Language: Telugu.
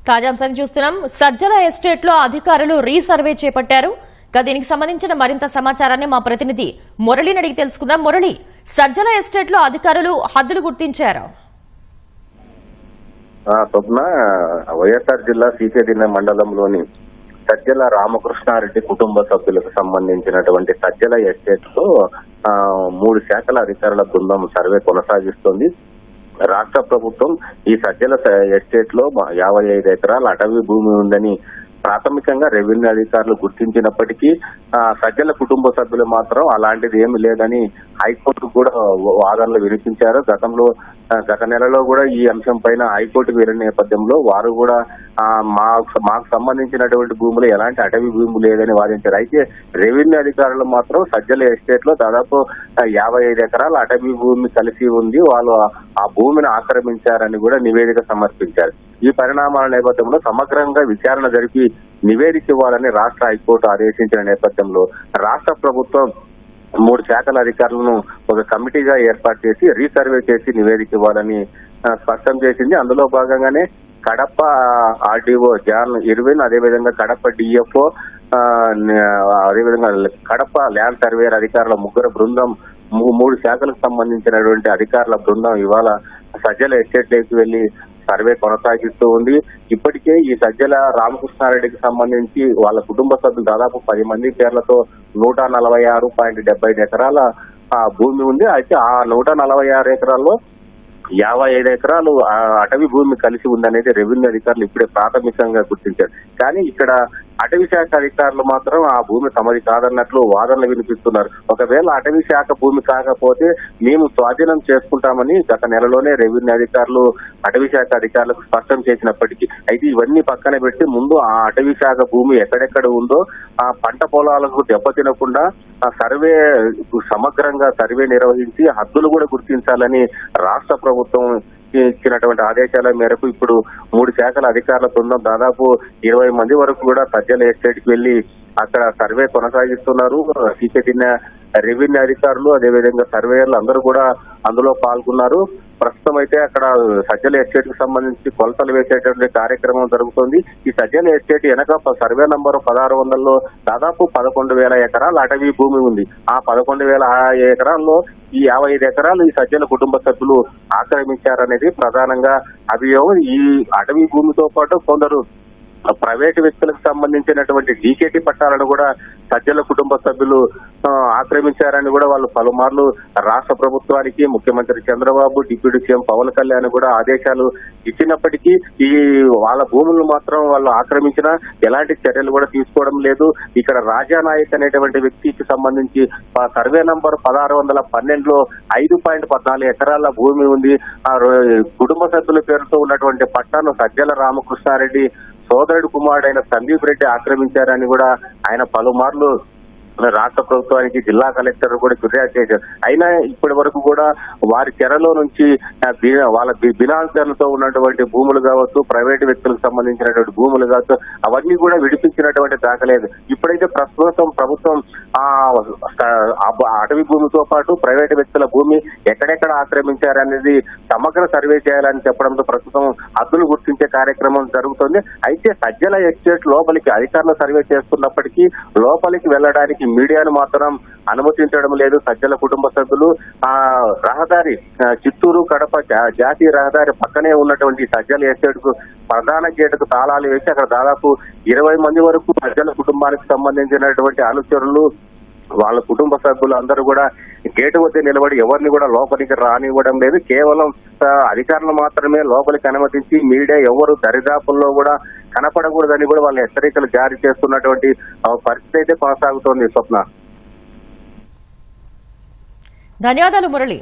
తాజాంశాన్ని చూస్తున్నాం. సజ్జల ఎస్టేట్ లో అధికారులు రీసర్వే చేపట్టారు. దీనికి సంబంధించిన మరింత సమాచారాన్ని మా ప్రతినిధి మురళిని అడిగి తెలుసుకుందాం. మురళి, సజ్జల ఎస్టేట్ లో అధికారులు హద్దులు గుర్తించారు. స్వప్న, వైఎస్ఆర్ జిల్లా సీకేదిన్న మండలంలోని సజ్జల రామకృష్ణారెడ్డి కుటుంబ సభ్యులకు సంబంధించినటువంటి సజ్జల ఎస్టేట్ లో 3 శాఖల అధికారుల బృందం సర్వే కొనసాగిస్తోంది. రాష్ట్ర ప్రభుత్వం ఈ సజ్జల ఎస్టేట్ లో 55 ఎకరాల అటవీ భూమి ఉందని ప్రాథమికంగా రెవెన్యూ అధికారులు గుర్తించినప్పటికీ సజ్జల కుటుంబ సభ్యులు మాత్రం అలాంటిది ఏమి లేదని హైకోర్టుకు కూడా వాదనలు వినిపించారు. గత నెలలో కూడా ఈ అంశం పైన హైకోర్టుకు వెళ్లిన నేపథ్యంలో వారు కూడా మాకు సంబంధించినటువంటి భూములు ఎలాంటి అటవీ భూమి లేదని వాదించారు. అయితే రెవెన్యూ అధికారులు మాత్రం సజ్జల ఎస్టేట్ లో దాదాపు 55 ఎకరాల అటవీ భూమి కలిసి ఉంది, వాళ్ళు ఆ భూమిని ఆక్రమించారని కూడా నివేదిక సమర్పించారు. ఈ పరిణామాల నేపథ్యంలో సమగ్రంగా విచారణ జరిపి నివేదిక ఇవ్వాలని రాష్ట్ర హైకోర్టు ఆదేశించిన నేపథ్యంలో రాష్ట్ర ప్రభుత్వం 3 శాఖల అధికారులను ఒక కమిటీగా ఏర్పాటు చేసి రీసర్వే చేసి నివేదిక ఇవ్వాలని స్పష్టం చేసింది. అందులో భాగంగానే కడప ఆర్డీఓ జాన్ ఇర్విన్, అదేవిధంగా కడప డిఎఫ్ఓ, అదేవిధంగా కడప ల్యాండ్ సర్వేయర్ అధికారుల 3 బృందం 3 శాఖలకు సంబంధించినటువంటి అధికారుల బృందం ఇవాళ సజ్జల ఎస్టేట్ లోకి వెళ్లి సర్వే కొనసాగిస్తూ ఉంది. ఇప్పటికే ఈ సజ్జల రామకృష్ణారెడ్డికి సంబంధించి వాళ్ళ కుటుంబ సభ్యులు దాదాపు 10 మంది పేర్లతో 146.75 ఎకరాల భూమి ఉంది. అయితే ఆ 146 ఎకరాల్లో 55 ఎకరాలు అటవీ భూమి కలిసి ఉందనేది రెవెన్యూ అధికారులు ఇప్పుడే ప్రాథమికంగా గుర్తించారు. కానీ ఇక్కడ అటవీ శాఖ అధికారులు మాత్రం ఆ భూమి తమది కాదన్నట్లు వాదనలు వినిపిస్తున్నారు. ఒకవేళ అటవీ శాఖ భూమి కాకపోతే మేము స్వాధీనం చేసుకుంటామని గత నెలలోనే రెవెన్యూ అధికారులు అటవీ శాఖ అధికారులకు స్పష్టం చేసినప్పటికీ అయితే ఇవన్నీ పక్కన పెట్టి ముందు ఆ అటవీ శాఖ భూమి ఎక్కడెక్కడ ఉందో ఆ పంట పొలాలకు దెబ్బతినకుండా ఆ సర్వే సమగ్రంగా సర్వే నిర్వహించి హద్దులు కూడా గుర్తించాలని రాష్ట్ర ప్రభుత్వం ఇచ్చినటువంటి ఆదేశాల మేరకు ఇప్పుడు 3 శాఖల అధికారుల బృందం దాదాపు 20 మంది వరకు కూడా సజ్జల ఎస్టేట్ కి వెళ్లి అక్కడ సర్వే కొనసాగిస్తున్నారు. సీకెతిన్న రెవెన్యూ అధికారులు అదేవిధంగా సర్వేయర్లు అందరూ కూడా అందులో పాల్గొన్నారు. ప్రస్తుతం అయితే అక్కడ సజ్జల ఎస్టేట్ కి సంబంధించి కొలతలు వేసేటువంటి కార్యక్రమం జరుగుతుంది. ఈ సజ్జల ఎస్టేట్ వెనక సర్వే నంబర్ 1600లో దాదాపు 11,000 ఎకరాల అటవీ భూమి ఉంది. ఆ 11,000 ఎకరాల్లో ఈ 55 ఎకరాలు ఈ సజ్జల కుటుంబ సభ్యులు ఆక్రమించారనేది ప్రధానంగా అభియోగం. ఈ అటవీ భూమితో పాటు కొందరు ప్రైవేటు వ్యక్తులకు సంబంధించినటువంటి డీకేటీ పట్టాలను కూడా సజ్జల కుటుంబ సభ్యులు ఆక్రమించారని కూడా వాళ్ళు పలుమార్లు రాష్ట్ర ప్రభుత్వానికి ముఖ్యమంత్రి చంద్రబాబు, డిప్యూటీ సీఎం పవన్ కళ్యాణ్ కూడా ఆదేశాలు ఇచ్చినప్పటికీ ఈ వాళ్ళ భూములను మాత్రం వాళ్ళు ఆక్రమించినా ఎలాంటి చర్యలు కూడా తీసుకోవడం లేదు. ఇక్కడ రాజానాయక్ అనేటువంటి వ్యక్తికి సంబంధించి సర్వే నంబర్ 1612లో 5.14 ఎకరాల భూమి ఉంది. ఆ కుటుంబ సభ్యుల పేరుతో ఉన్నటువంటి పట్టాను సజ్జల రామకృష్ణారెడ్డి సోదరుడు కుమారుడైన సందీప్ రెడ్డి ఆక్రమించారని కూడా ఆయన పలుమార్లు రాష్ట్ర ప్రభుత్వానికి జిల్లా కలెక్టర్ కూడా ఫిర్యాదు చేశారు. అయినా ఇప్పటి వరకు కూడా వారి చెరలో నుంచి వాళ్ళ బినాంశాలతో ఉన్నటువంటి భూములు కావచ్చు, ప్రైవేటు వ్యక్తులకు సంబంధించినటువంటి భూములు కావచ్చు, అవన్నీ కూడా విడిపించినటువంటి దాఖలేదు. ఇప్పుడైతే ప్రస్తుతం ప్రభుత్వం అటవీ భూమితో పాటు ప్రైవేటు వ్యక్తుల భూమి ఎక్కడెక్కడ ఆక్రమించారనేది సమగ్ర సర్వే చేయాలని చెప్పడంతో ప్రస్తుతం హద్దులు గుర్తించే కార్యక్రమం జరుగుతుంది. అయితే సజ్జల ఎస్టేట్ లోపలికి అధికారులు సర్వే చేస్తున్నప్పటికీ లోపలికి వెళ్లడానికి మీడియాను మాత్రం అనుమతించడం లేదు సజ్జల కుటుంబ సభ్యులు. ఆ రహదారి చిత్తూరు కడప జాతీయ రహదారి పక్కనే ఉన్నటువంటి సజ్జల ఎస్టేట్ కు ప్రధాన గేటుకు తాళాలు వేసి అక్కడ దాదాపు 20 మంది వరకు సజ్జల కుటుంబానికి సంబంధించినటువంటి అనుచరులు వాళ్ళ కుటుంబ సభ్యులు అందరూ కూడా గేటు వద్ద నిలబడి ఎవరిని కూడా లోపలికి రానివ్వడం లేదు. కేవలం అధికారులు మాత్రమే లోపలికి అనుమతించి మీడియా ఎవరు దరిదాపుల్లో కూడా కనపడకూడదని కూడా వాళ్ళ హెచ్చరికలు జారీ చేస్తున్నటువంటి పరిస్థితి అయితే కొనసాగుతోంది. స్వప్న, ధన్యవాదాలు మురళి.